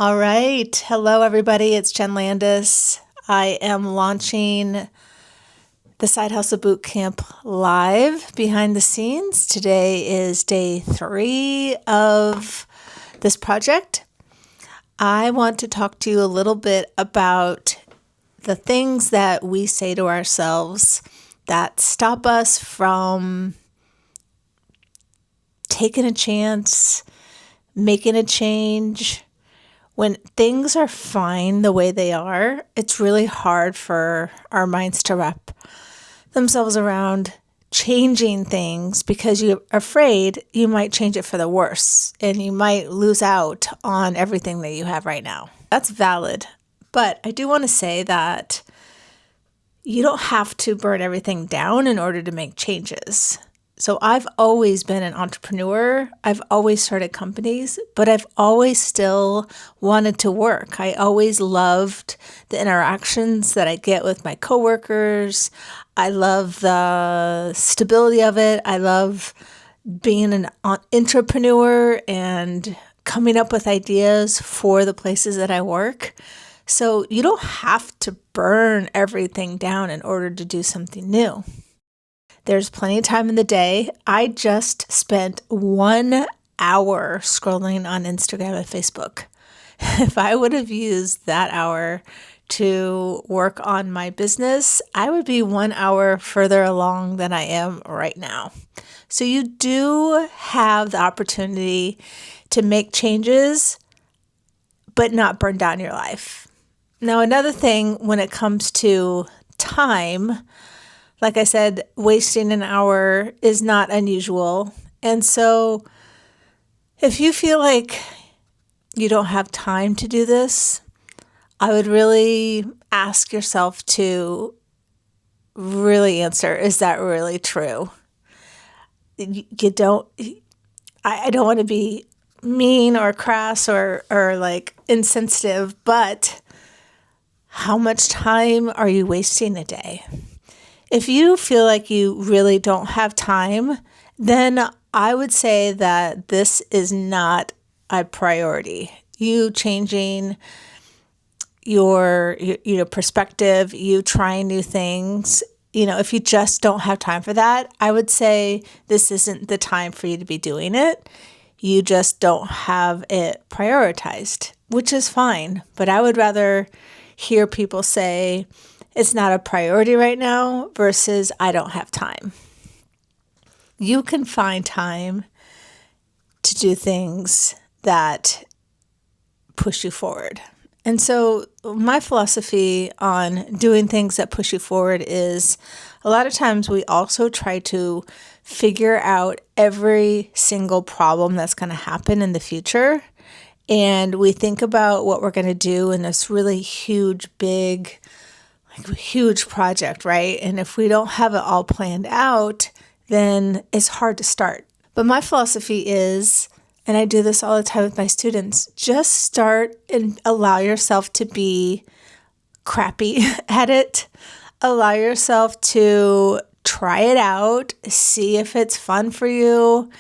All right. Hello, everybody. It's Jen Landis. I am launching the Side Hustle Bootcamp live behind the scenes. Today is day 3 of this project. I want to talk to you a little bit about the things that we say to ourselves that stop us from taking a chance, making a change. When things are fine the way they are, it's really hard for our minds to wrap themselves around changing things because you're afraid you might change it for the worse and you might lose out on everything that you have right now. That's valid. But I do want to say that you don't have to burn everything down in order to make changes. So I've always been an entrepreneur. I've always started companies, but I've always still wanted to work. I always loved the interactions that I get with my coworkers. I love the stability of it. I love being an entrepreneur and coming up with ideas for the places that I work. So you don't have to burn everything down in order to do something new. There's plenty of time in the day. I just spent 1 hour scrolling on Instagram and Facebook. If I would have used that hour to work on my business, I would be 1 hour further along than I am right now. So you do have the opportunity to make changes, but not burn down your life. Now, another thing when it comes to time, like I said, wasting an hour is not unusual. And so if you feel like you don't have time to do this, I would really ask yourself to really answer, is that really true? I don't want to be mean or crass or like insensitive, but how much time are you wasting a day? If you feel like you really don't have time, then I would say that this is not a priority. You changing your perspective, you trying new things, if you just don't have time for that, I would say this isn't the time for you to be doing it. You just don't have it prioritized, which is fine. But I would rather hear people say, it's not a priority right now versus I don't have time. You can find time to do things that push you forward. And so my philosophy on doing things that push you forward is a lot of times we also try to figure out every single problem that's going to happen in the future. And we think about what we're going to do in this really huge project, right? And if we don't have it all planned out, then it's hard to start. But my philosophy is, and I do this all the time with my students, just start and allow yourself to be crappy at it. Allow yourself to try it out, see if it's fun for you,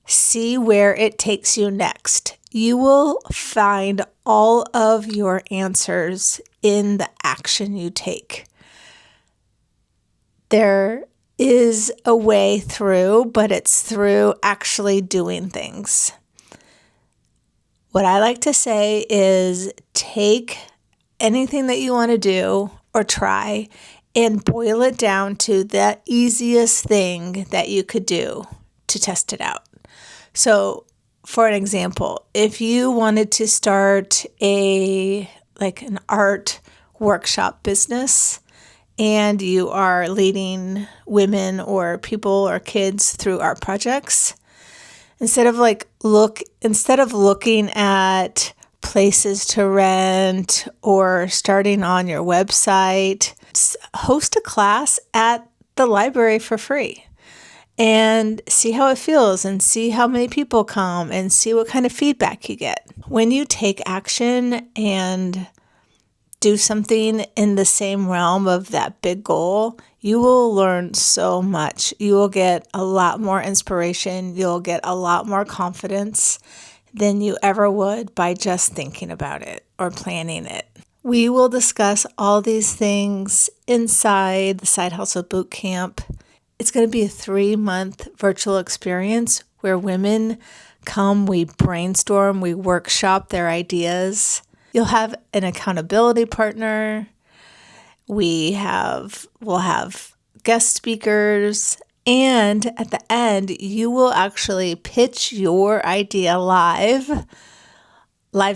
see where it takes you next. You will find all of your answers in the action you take. There is a way through, but it's through actually doing things. What I like to say is take anything that you want to do or try and boil it down to the easiest thing that you could do to test it out. So, for an example, if you wanted to start an art workshop business and you are leading women or people or kids through art projects, instead of looking at places to rent or starting on your website, host a class at the library for free. And see how it feels and see how many people come and see what kind of feedback you get. When you take action and do something in the same realm of that big goal, you will learn so much. You will get a lot more inspiration. You'll get a lot more confidence. than you ever would by just thinking about it or planning it. We will discuss all these things inside the Side Hustle Bootcamp. It's going to be a 3-month virtual experience where women come, we brainstorm, we workshop their ideas. You'll have an accountability partner. We'll have guest speakers. And at the end, you will actually pitch your idea live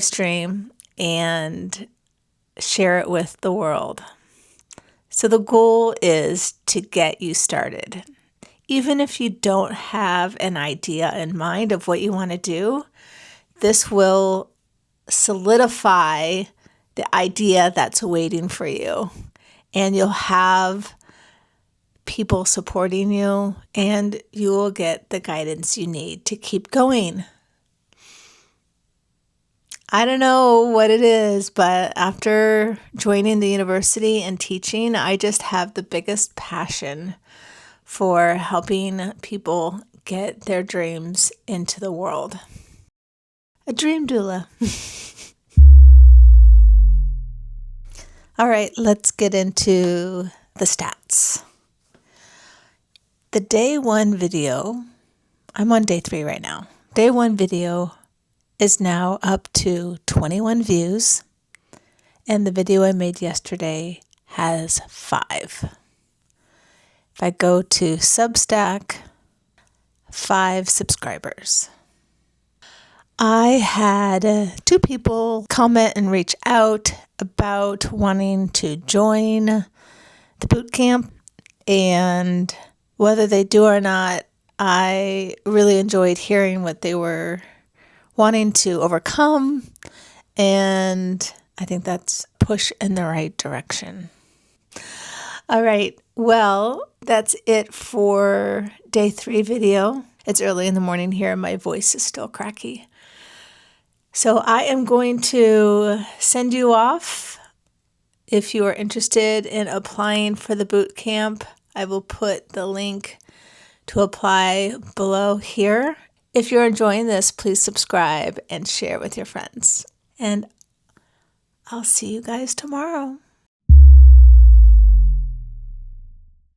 stream, and share it with the world. So the goal is to get you started. Even if you don't have an idea in mind of what you want to do, this will solidify the idea that's waiting for you. And you'll have people supporting you, and you will get the guidance you need to keep going. I don't know what it is, but after joining the university and teaching, I just have the biggest passion for helping people get their dreams into the world. A dream doula. All right, let's get into the stats. The day 1 video, I'm on day 3 right now. Day 1 video is now up to 21 views, and the video I made yesterday has 5. If I go to Substack, 5 subscribers. I had 2 people comment and reach out about wanting to join the bootcamp, and whether they do or not, I really enjoyed hearing what they were wanting to overcome, and I think that's push in the right direction. All right, well, that's it for day 3 video. It's early in the morning here, and my voice is still cracky. So I am going to send you off. If you are interested in applying for the boot camp, I will put the link to apply below here. If you're enjoying this, please subscribe and share with your friends. And I'll see you guys tomorrow.